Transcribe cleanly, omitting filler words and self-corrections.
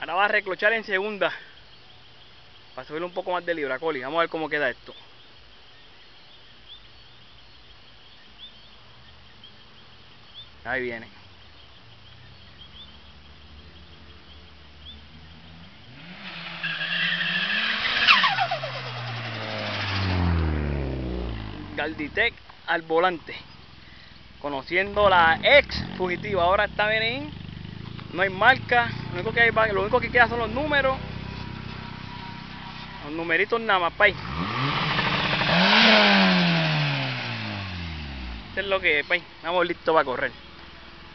Ahora va a reclochar en segunda para subirle un poco más de libra, Coli. Vamos a ver cómo queda esto. Ahí viene. Galditec al volante, conociendo la ex fugitiva. Ahora está bien, no hay marca, lo único que queda son los números, los numeritos nada más, pay. Esto es lo que es, pay. Estamos listos para correr.